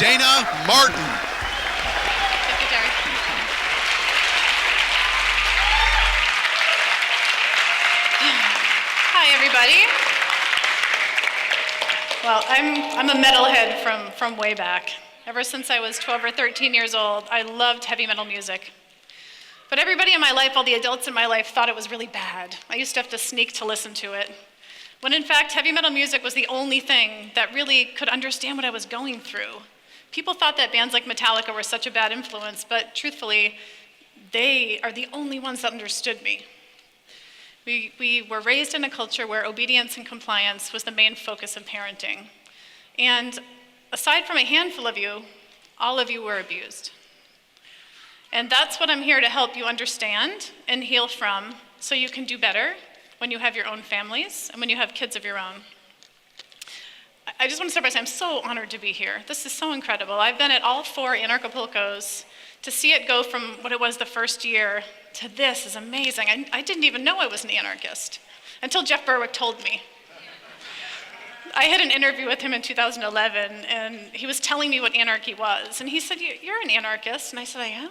Dayna Martin. Thank you, Derek. Hi, everybody. Well, I'm a metalhead from way back. Ever since I was 12 or 13 years old, I loved heavy metal music. But everybody in my life, all the adults in my life, thought it was really bad. I used to have to sneak to listen to it. When in fact, heavy metal music was the only thing that really could understand what I was going through. People thought that bands like Metallica were such a bad influence, but truthfully, they are the only ones that understood me. We were raised in a culture where obedience and compliance was the main focus of parenting. And aside from a handful of you, all of you were abused. And that's what I'm here to help you understand and heal from, so you can do better when you have your own families and when you have kids of your own. I just want to start by saying I'm so honored to be here. This is so incredible. I've been at all 4 Anarchapulcos. To see it go from what it was the first year to this is amazing. I didn't even know I was an anarchist until Jeff Berwick told me. I had an interview with him in 2011, and he was telling me what anarchy was. And he said, "You're an anarchist." And I said, "I am?"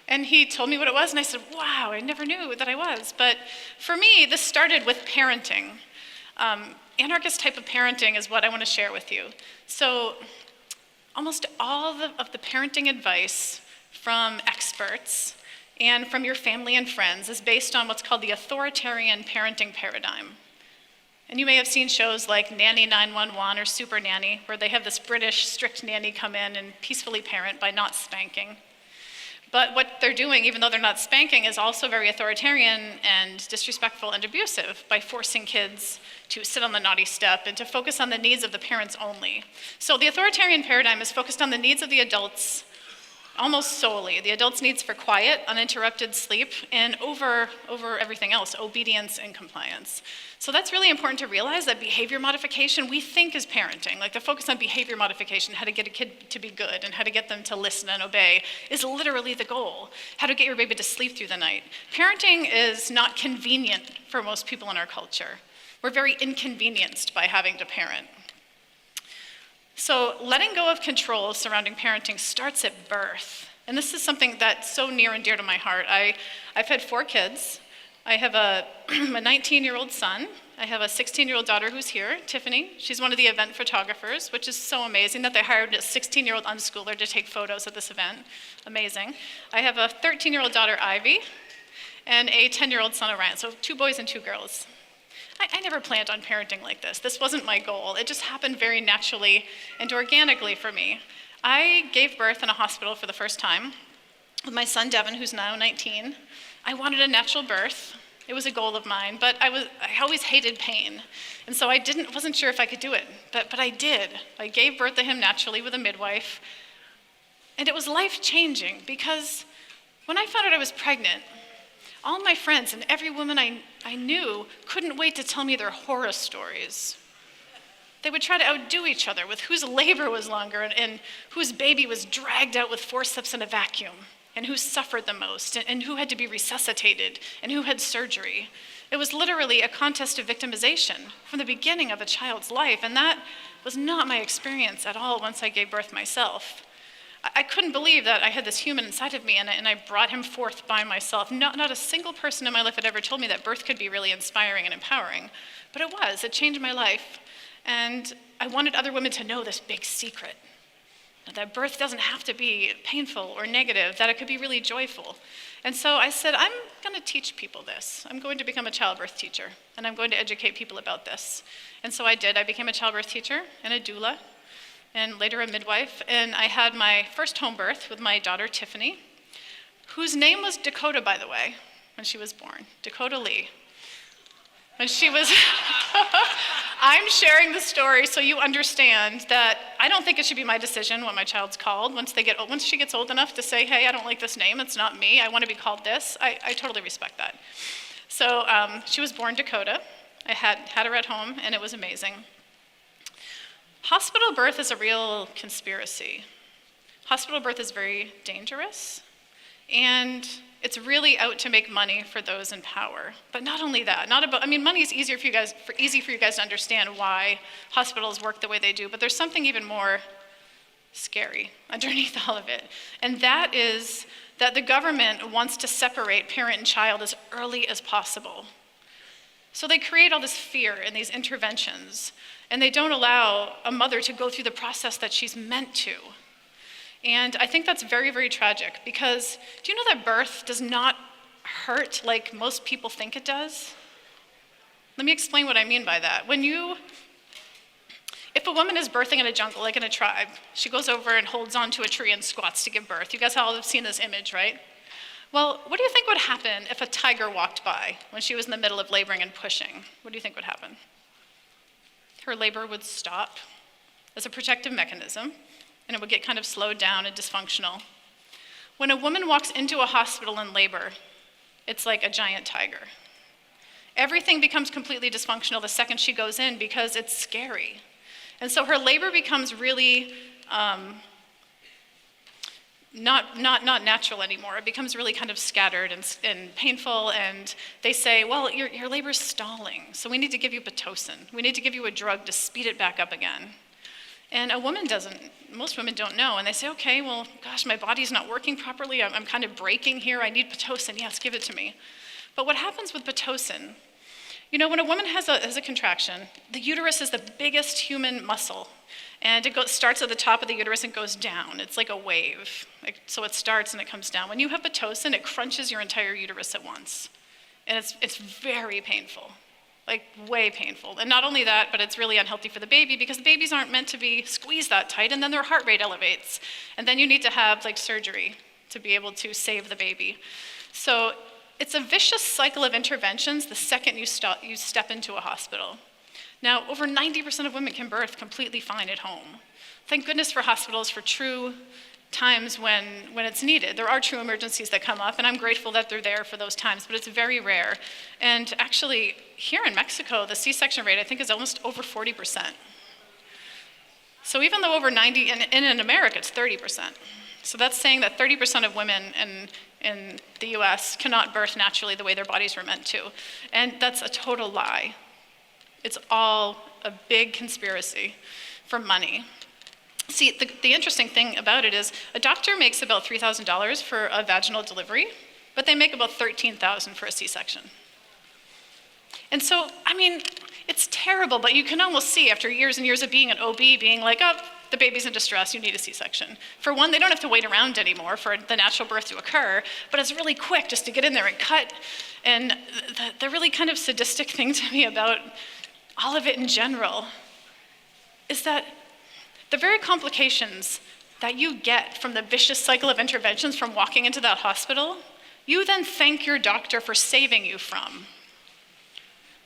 And he told me what it was, and I said, "Wow, I never knew that I was." But for me, this started with parenting. Anarchist type of parenting is what I want to share with you. So almost all of the parenting advice from experts and from your family and friends is based on what's called the authoritarian parenting paradigm. And you may have seen shows like Nanny 911 or Super Nanny, where they have this British strict nanny come in and peacefully parent by not spanking. But what they're doing, even though they're not spanking, is also very authoritarian and disrespectful and abusive by forcing kids to sit on the naughty step and to focus on the needs of the parents only. So the authoritarian paradigm is focused on the needs of the adults almost solely. The adults' needs for quiet, uninterrupted sleep, and over everything else, obedience and compliance. So that's really important to realize, that behavior modification we think is parenting. Like the focus on behavior modification, how to get a kid to be good and how to get them to listen and obey, is literally the goal. How to get your baby to sleep through the night. Parenting is not convenient for most people in our culture. We're very inconvenienced by having to parent. So letting go of control surrounding parenting starts at birth. And this is something that's so near and dear to my heart. I've had 4 kids. I have a 19-year-old son. I have a 16-year-old daughter who's here, Tiffany. She's one of the event photographers, which is so amazing that they hired a 16-year-old unschooler to take photos at this event. Amazing. I have a 13-year-old daughter, Ivy, and a 10-year-old son, Orion. So 2 boys and 2 girls. I never planned on parenting like this. This wasn't my goal. It just happened very naturally and organically for me. I gave birth in a hospital for the first time with my son, Devin, who's now 19. I wanted a natural birth. It was a goal of mine, but I always hated pain. And so I wasn't sure if I could do it, but I did. I gave birth to him naturally with a midwife. And it was life-changing because when I found out I was pregnant, all my friends and every woman I knew couldn't wait to tell me their horror stories. They would try to outdo each other with whose labor was longer and whose baby was dragged out with forceps in a vacuum, and who suffered the most, and who had to be resuscitated, and who had surgery. It was literally a contest of victimization from the beginning of a child's life, and that was not my experience at all once I gave birth myself. I couldn't believe that I had this human inside of me, and I brought him forth by myself. Not a single person in my life had ever told me that birth could be really inspiring and empowering, but it was. It changed my life, and I wanted other women to know this big secret, that birth doesn't have to be painful or negative, that it could be really joyful. And so I said, I'm going to teach people this. I'm going to become a childbirth teacher, and I'm going to educate people about this. And so I did. I became a childbirth teacher and a doula, and later a midwife, and I had my first home birth with my daughter, Tiffany, whose name was Dakota, by the way, when she was born, Dakota Lee. When she was, I'm sharing the story so you understand that I don't think it should be my decision what my child's called. Once she gets old enough to say, hey, I don't like this name, it's not me, I want to be called this, I totally respect that. So she was born Dakota. I had her at home, and it was amazing. Hospital birth is a real conspiracy. Hospital birth is very dangerous, and it's really out to make money for those in power. But not only that, money is easy for you guys to understand why hospitals work the way they do, but there's something even more scary underneath all of it. And that is that the government wants to separate parent and child as early as possible. So they create all this fear and these interventions, and they don't allow a mother to go through the process that she's meant to. And I think that's very, very tragic, because do you know that birth does not hurt like most people think it does? Let me explain what I mean by that. If a woman is birthing in a jungle, like in a tribe, she goes over and holds onto a tree and squats to give birth. You guys all have seen this image, right? Well, what do you think would happen if a tiger walked by when she was in the middle of laboring and pushing? What do you think would happen? Her labor would stop as a protective mechanism, and it would get kind of slowed down and dysfunctional. When a woman walks into a hospital in labor, it's like a giant tiger. Everything becomes completely dysfunctional the second she goes in because it's scary. And so her labor becomes really not natural anymore. It becomes really kind of scattered and painful, and they say, well, your labor's stalling, so we need to give you Pitocin. We need to give you a drug to speed it back up again. And most women don't know, and they say, okay, well, gosh, my body's not working properly, I'm kind of breaking here, I need Pitocin, yes, give it to me. But what happens with Pitocin, when a woman has a contraction, the uterus is the biggest human muscle, and it starts at the top of the uterus and goes down. It's like a wave. So it starts and it comes down. When you have Pitocin, it crunches your entire uterus at once. And it's very painful, like way painful. And not only that, but it's really unhealthy for the baby, because the babies aren't meant to be squeezed that tight, and then their heart rate elevates. And then you need to have surgery to be able to save the baby. So it's a vicious cycle of interventions the second you step into a hospital. Now, over 90% of women can birth completely fine at home. Thank goodness for hospitals for true times when it's needed. There are true emergencies that come up, and I'm grateful that they're there for those times, but it's very rare. And actually, here in Mexico, the C-section rate, I think, is almost over 40%. So even though over 90, and in America, it's 30%. So that's saying that 30% of women in the US cannot birth naturally the way their bodies were meant to. And that's a total lie. It's all a big conspiracy for money. See, the interesting thing about it is a doctor makes about $3,000 for a vaginal delivery, but they make about $13,000 for a C-section. And so, it's terrible, but you can almost see after years and years of being an OB being like, oh, the baby's in distress, you need a C-section. For one, they don't have to wait around anymore for the natural birth to occur, but it's really quick just to get in there and cut. And the really kind of sadistic thing to me about all of it in general is that the very complications that you get from the vicious cycle of interventions from walking into that hospital, you then thank your doctor for saving you from.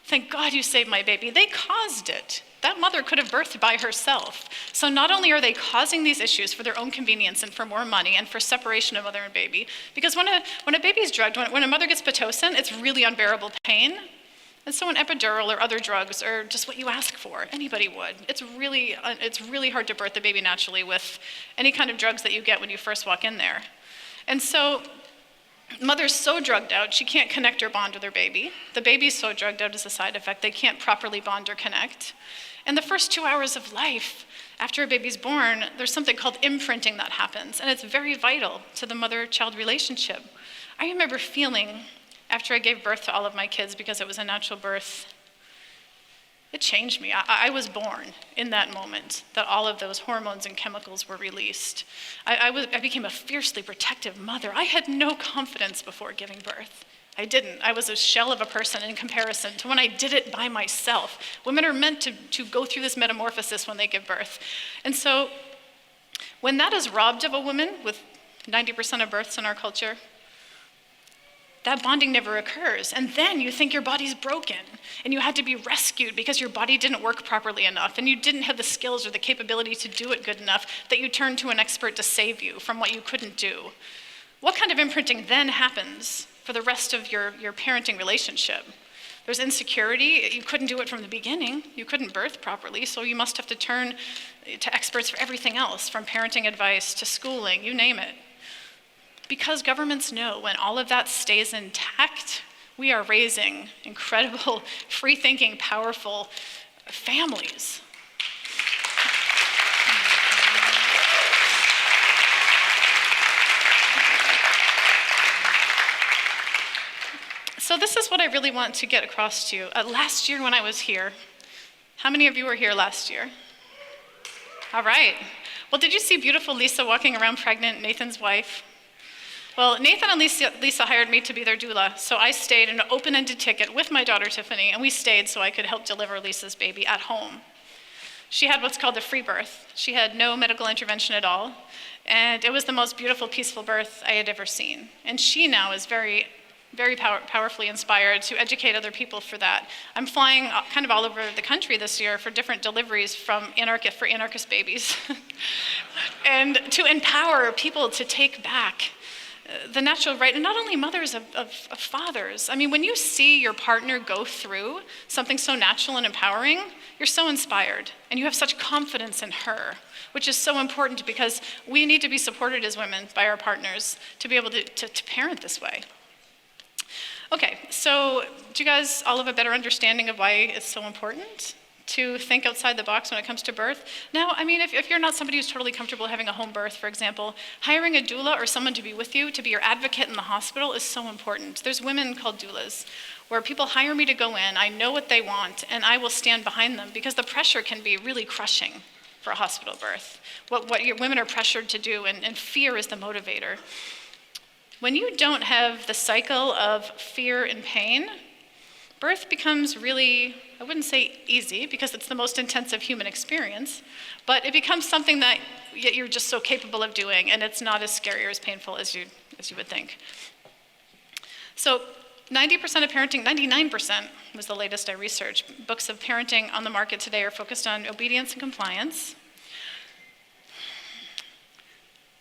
Thank God you saved my baby. They caused it. That mother could have birthed by herself. So not only are they causing these issues for their own convenience and for more money and for separation of mother and baby, because when a baby's drugged, when a mother gets Pitocin, it's really unbearable pain. And so an epidural or other drugs are just what you ask for. Anybody would. It's really hard to birth the baby naturally with any kind of drugs that you get when you first walk in there. And so mother's so drugged out, she can't connect or bond with her baby. The baby's so drugged out as a side effect, they can't properly bond or connect. And the first 2 hours of life after a baby's born, there's something called imprinting that happens, and it's very vital to the mother-child relationship. I remember feeling, after I gave birth to all of my kids because it was a natural birth, it changed me. I was born in that moment that all of those hormones and chemicals were released. I became a fiercely protective mother. I had no confidence before giving birth. I didn't. I was a shell of a person in comparison to when I did it by myself. Women are meant to go through this metamorphosis when they give birth. And so when that is robbed of a woman, with 90% of births in our culture, that bonding never occurs. And then you think your body's broken and you had to be rescued because your body didn't work properly enough and you didn't have the skills or the capability to do it good enough that you turned to an expert to save you from what you couldn't do. What kind of imprinting then happens for the rest of your parenting relationship? There's insecurity. You couldn't do it from the beginning. You couldn't birth properly, so you must have to turn to experts for everything else, from parenting advice to schooling, you name it. Because governments know when all of that stays intact, we are raising incredible, free-thinking, powerful families. So this is what I really want to get across to you. Last year when I was here, how many of you were here last year? All right. Well, did you see beautiful Lisa walking around pregnant, Nathan's wife? Well, Nathan and Lisa hired me to be their doula, so I stayed in an open-ended ticket with my daughter Tiffany, and we stayed so I could help deliver Lisa's baby at home. She had what's called a free birth. She had no medical intervention at all, and it was the most beautiful, peaceful birth I had ever seen. And she now is very, very powerfully inspired to educate other people for that. I'm flying kind of all over the country this year for different deliveries for anarchist babies, and to empower people to take back the natural right, and not only mothers, of fathers. I mean, when you see your partner go through something so natural and empowering, you're so inspired, and you have such confidence in her, which is so important because we need to be supported as women by our partners to be able to parent this way. Okay, so do you guys all have a better understanding of why it's so important to think outside the box when it comes to birth? Now, I mean, if you're not somebody who's totally comfortable having a home birth, for example, hiring a doula or someone to be with you, to be your advocate in the hospital is so important. There's women called doulas, where people hire me to go in, I know what they want, and I will stand behind them, because the pressure can be really crushing for a hospital birth. What your women are pressured to do, and fear is the motivator. When you don't have the cycle of fear and pain, birth becomes really, I wouldn't say easy, because it's the most intensive human experience, but it becomes something that you're just so capable of doing, and it's not as scary or as painful as you would think. So 90% of parenting, 99% was the latest I researched. Books of parenting on the market today are focused on obedience and compliance.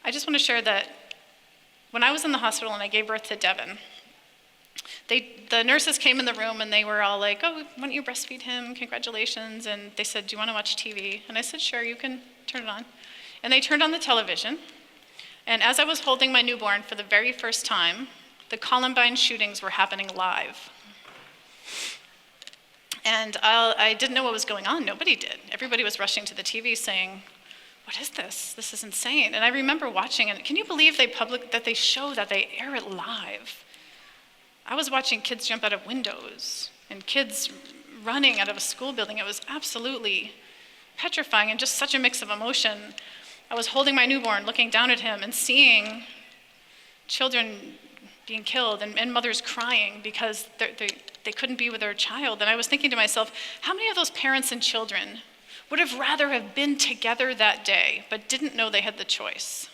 I just want to share that when I was in the hospital and I gave birth to Devin, the nurses came in the room and they were all like, oh, why don't you breastfeed him? Congratulations. And they said, do you want to watch TV? And I said, sure, you can turn it on. And they turned on the television. And as I was holding my newborn for the very first time, the Columbine shootings were happening live. And I didn't know what was going on. Nobody did. Everybody was rushing to the TV saying, what is this? This is insane. And I remember watching, and can you believe they air it live? I was watching kids jump out of windows and kids running out of a school building. It was absolutely petrifying and just such a mix of emotion. I was holding my newborn, looking down at him and seeing children being killed and mothers crying because they couldn't be with their child. And I was thinking to myself, how many of those parents and children would have rather have been together that day but didn't know they had the choice?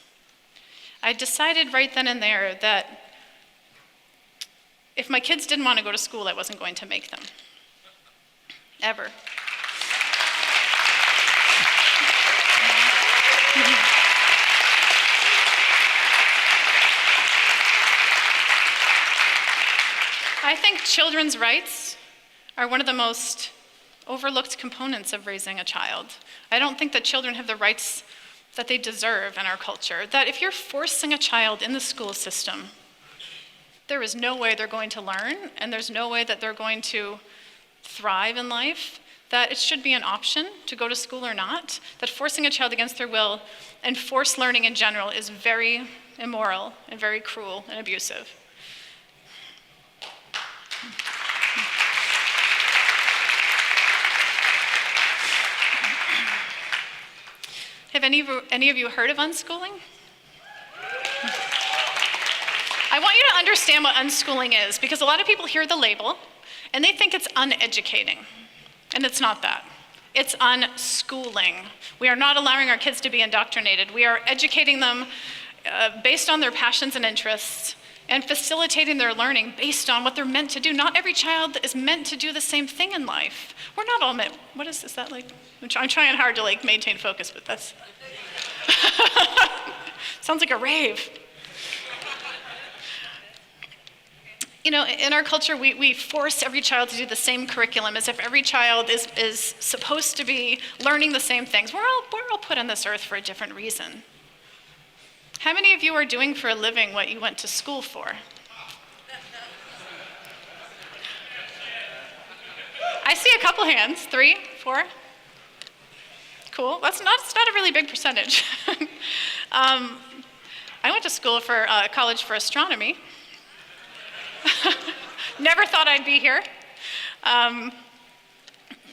I decided right then and there that if my kids didn't want to go to school, I wasn't going to make them. Ever. I think children's rights are one of the most overlooked components of raising a child. I don't think that children have the rights that they deserve in our culture. That if you're forcing a child in the school system, there is no way they're going to learn, and there's no way that they're going to thrive in life, that it should be an option to go to school or not, that forcing a child against their will and forced learning in general is very immoral and very cruel and abusive. Have any of you heard of unschooling? I want you to understand what unschooling is, because a lot of people hear the label and they think it's uneducating, and it's not that. It's unschooling. We are not allowing our kids to be indoctrinated. We are educating them based on their passions and interests and facilitating their learning based on what they're meant to do. Not every child is meant to do the same thing in life. We're not all meant, what is that like? I'm trying hard to maintain focus, but that's, sounds like a rave. You know, in our culture, we force every child to do the same curriculum as if every child is supposed to be learning the same things. We're all put on this earth for a different reason. How many of you are doing for a living what you went to school for? I see a couple hands, 3, 4. Cool, it's not a really big percentage. I went to school for college for astronomy. Never thought I'd be here.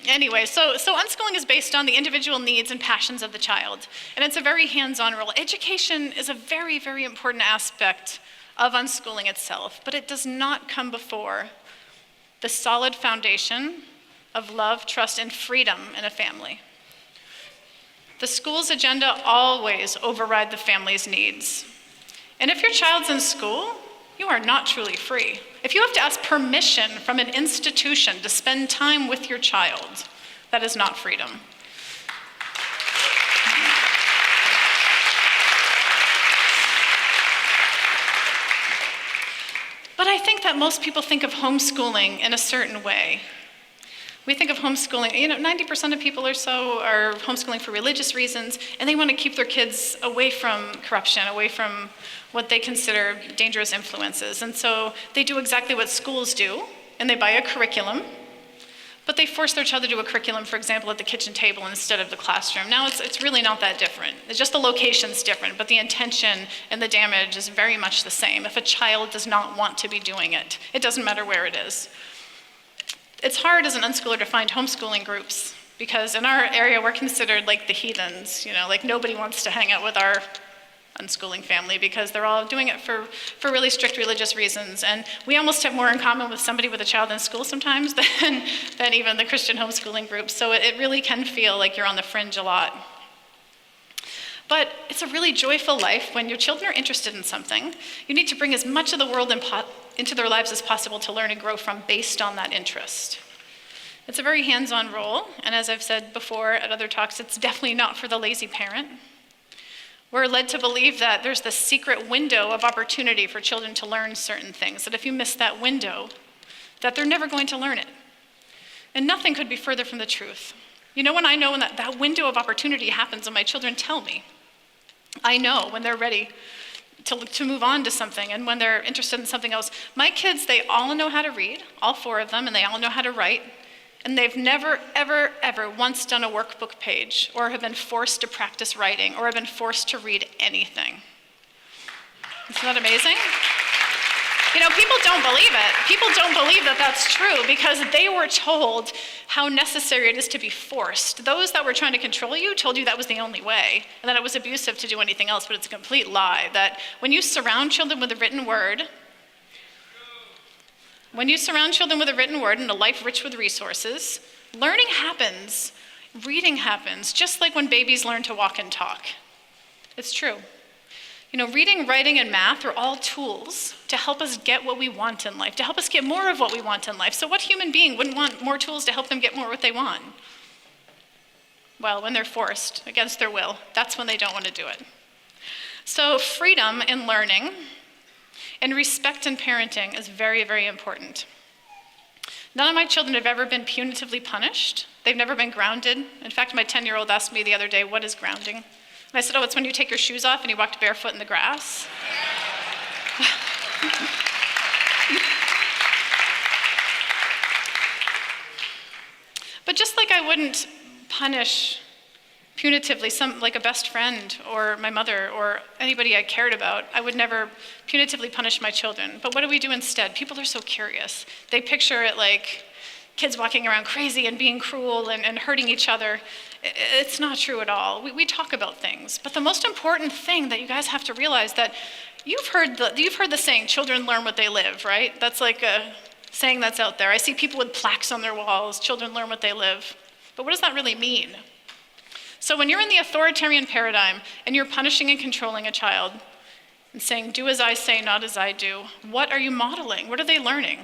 Anyway, so unschooling is based on the individual needs and passions of the child, and it's a very hands-on role. Education is a very, very important aspect of unschooling itself, but it does not come before the solid foundation of love, trust, and freedom in a family. The school's agenda always override the family's needs. And if your child's in school, you are not truly free. If you have to ask permission from an institution to spend time with your child, that is not freedom. But I think that most people think of homeschooling in a certain way. We think of homeschooling, 90% of people or so are homeschooling for religious reasons, and they want to keep their kids away from corruption, away from what they consider dangerous influences. And so they do exactly what schools do, and they buy a curriculum, but they force their child to do a curriculum, for example, at the kitchen table instead of the classroom. Now, it's really not that different. It's just the location's different, but the intention and the damage is very much the same. If a child does not want to be doing it, it doesn't matter where it is. It's hard as an unschooler to find homeschooling groups because in our area we're considered like the heathens, like nobody wants to hang out with our unschooling family because they're all doing it for really strict religious reasons. And we almost have more in common with somebody with a child in school sometimes than even the Christian homeschooling groups. So it really can feel like you're on the fringe a lot. But it's a really joyful life when your children are interested in something. You need to bring as much of the world into their lives as possible to learn and grow from based on that interest. It's a very hands-on role, and as I've said before at other talks, it's definitely not for the lazy parent. We're led to believe that there's this secret window of opportunity for children to learn certain things, that if you miss that window, that they're never going to learn it. And nothing could be further from the truth. When I know when that window of opportunity happens and my children tell me, I know when they're ready to move on to something and when they're interested in something else. My kids, they all know how to read, all 4 of them, and they all know how to write. And they've never, ever, ever once done a workbook page or have been forced to practice writing or have been forced to read anything. Isn't that amazing? People don't believe it. People don't believe that that's true because they were told how necessary it is to be forced. Those that were trying to control you told you that was the only way and that it was abusive to do anything else, but it's a complete lie. That when you surround children with a written word, and a life rich with resources, learning happens, reading happens, just like when babies learn to walk and talk. It's true. Reading, writing, and math are all tools to help us get what we want in life, to help us get more of what we want in life. So what human being wouldn't want more tools to help them get more what they want? Well, when they're forced against their will, that's when they don't want to do it. So freedom in learning and respect in parenting is very, very important. None of my children have ever been punitively punished. They've never been grounded. In fact, my 10-year-old asked me the other day, what is grounding? And I said, it's when you take your shoes off and you walked barefoot in the grass. But just like I wouldn't punish punitively like a best friend or my mother or anybody I cared about, I would never punitively punish my children. But what do we do instead? People are so curious. They picture it like kids walking around crazy and being cruel and hurting each other. It's not true at all. We talk about things. But the most important thing that you guys have to realize that you've heard the saying, children learn what they live, right? That's like a saying that's out there. I see people with plaques on their walls, children learn what they live. But what does that really mean? So when you're in the authoritarian paradigm and you're punishing and controlling a child and saying, do as I say, not as I do, what are you modeling? What are they learning?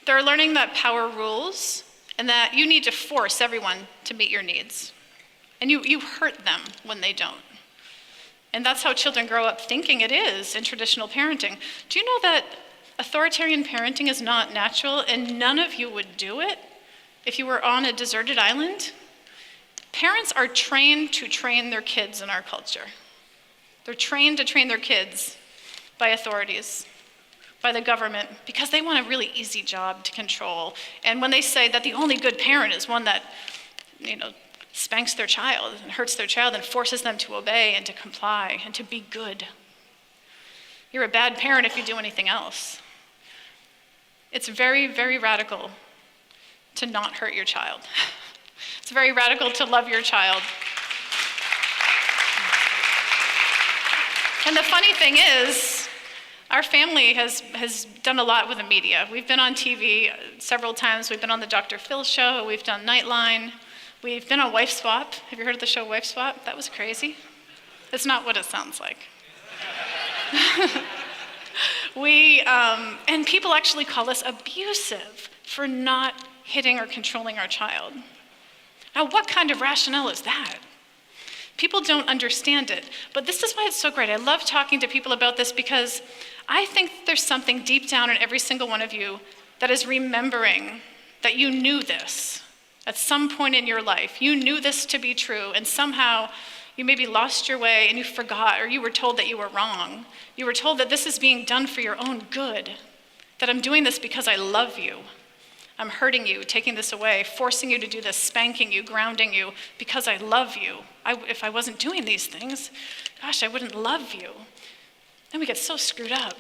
They're learning that power rules and that you need to force everyone to meet your needs. And you hurt them when they don't. And that's how children grow up thinking it is in traditional parenting. Do you know that authoritarian parenting is not natural and none of you would do it if you were on a deserted island? Parents are trained to train their kids in our culture. They're trained to train their kids by authorities, by the government, because they want a really easy job to control. And when they say that the only good parent is one that, spanks their child and hurts their child and forces them to obey and to comply and to be good. You're a bad parent if you do anything else. It's very, very radical to not hurt your child. It's very radical to love your child. And the funny thing is, our family has done a lot with the media. We've been on TV several times. We've been on the Dr. Phil show. We've done Nightline. We've been on Wife Swap. Have you heard of the show Wife Swap? That was crazy. It's not what it sounds like. And people actually call us abusive for not hitting or controlling our child. Now, what kind of rationale is that? People don't understand it, but this is why it's so great. I love talking to people about this because I think there's something deep down in every single one of you that is remembering that you knew this at some point in your life. You knew this to be true, and somehow you maybe lost your way and you forgot, or you were told that you were wrong. You were told that this is being done for your own good, that I'm doing this because I love you. I'm hurting you, taking this away, forcing you to do this, spanking you, grounding you, because I love you. If I wasn't doing these things, gosh, I wouldn't love you. Then we get so screwed up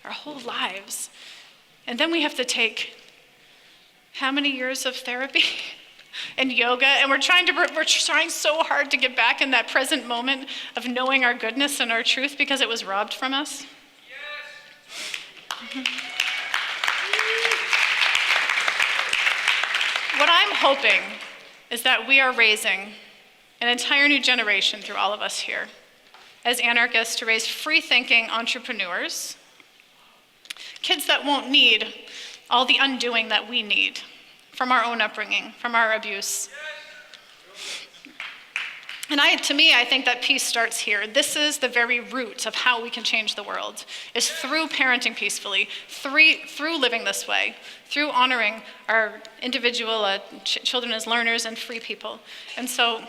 our whole lives. And then we have to take how many years of therapy and yoga, and we're trying so hard to get back in that present moment of knowing our goodness and our truth because it was robbed from us. Yes. Mm-hmm. What I'm hoping is that we are raising an entire new generation through all of us here as anarchists to raise free-thinking entrepreneurs, kids that won't need all the undoing that we need from our own upbringing, from our abuse. And to me, I think that peace starts here. This is the very root of how we can change the world, is through parenting peacefully, through living this way, through honoring our individual children as learners and free people. And so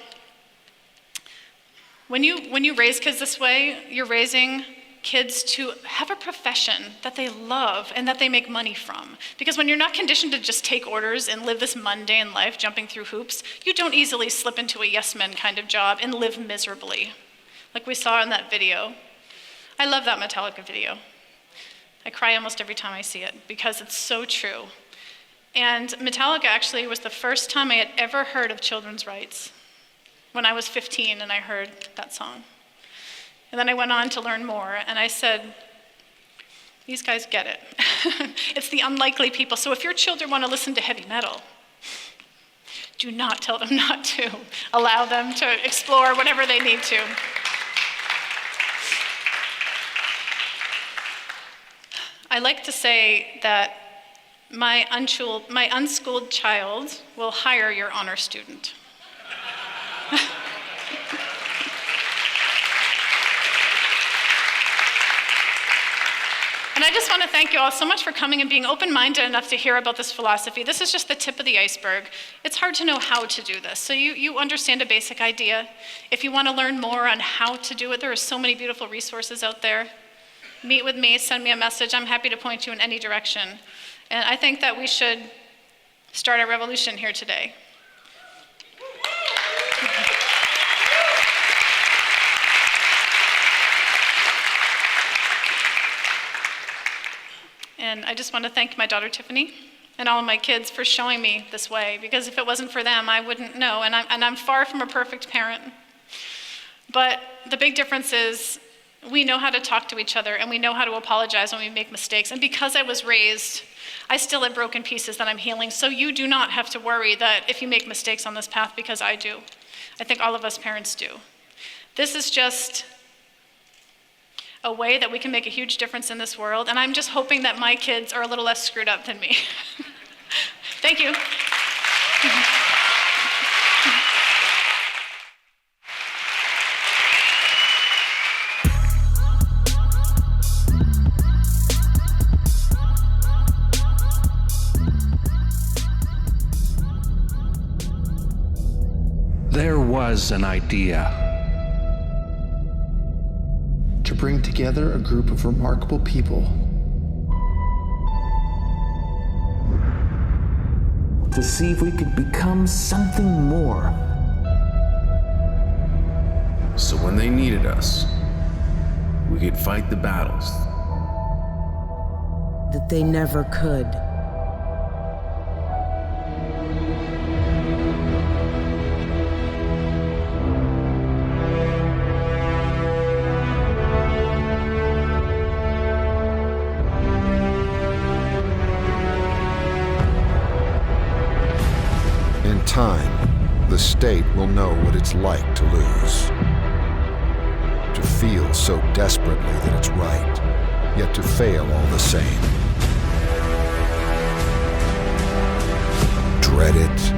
when you raise kids this way, you're raising kids to have a profession that they love and that they make money from. Because when you're not conditioned to just take orders and live this mundane life, jumping through hoops, you don't easily slip into a yes men kind of job and live miserably, like we saw in that video. I love that Metallica video. I cry almost every time I see it because it's so true. And Metallica actually was the first time I had ever heard of children's rights, when I was 15 and I heard that song. And then I went on to learn more, and I said, these guys get it. It's the unlikely people. So if your children want to listen to heavy metal, do not tell them not to. Allow them to explore whatever they need to. I like to say that my unschooled child will hire your honor student. And I just want to thank you all so much for coming and being open-minded enough to hear about this philosophy. This is just the tip of the iceberg. It's hard to know how to do this. So you understand a basic idea. If you want to learn more on how to do it, there are so many beautiful resources out there. Meet with me, send me a message. I'm happy to point you in any direction. And I think that we should start a revolution here today. And I just want to thank my daughter Tiffany and all of my kids for showing me this way, because if it wasn't for them, I wouldn't know. And I'm far from a perfect parent. But the big difference is we know how to talk to each other and we know how to apologize when we make mistakes. And because I was raised, I still have broken pieces that I'm healing. So you do not have to worry that if you make mistakes on this path, because I do. I think all of us parents do. This is just a way that we can make a huge difference in this world, and I'm just hoping that my kids are a little less screwed up than me. Thank you. There was an idea to bring together a group of remarkable people to see if we could become something more. So when they needed us, we could fight the battles that they never could. In time, the state will know what it's like to lose. To feel so desperately that it's right, yet to fail all the same. Dread it.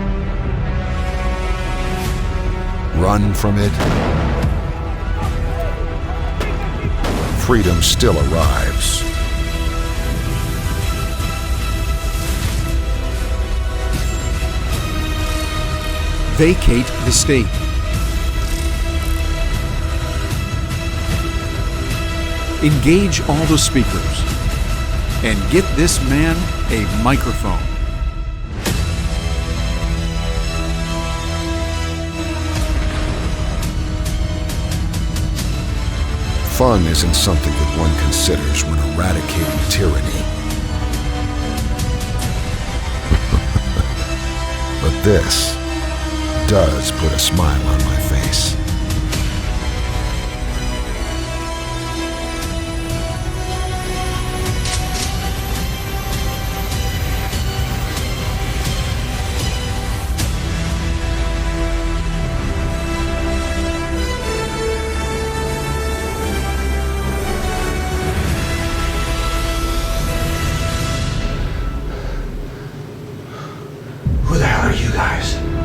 Run from it. Freedom still arrives. Vacate the state. Engage all the speakers and get this man a microphone. Fun isn't something that one considers when eradicating tyranny. But this does put a smile on my face. Who the hell are you guys?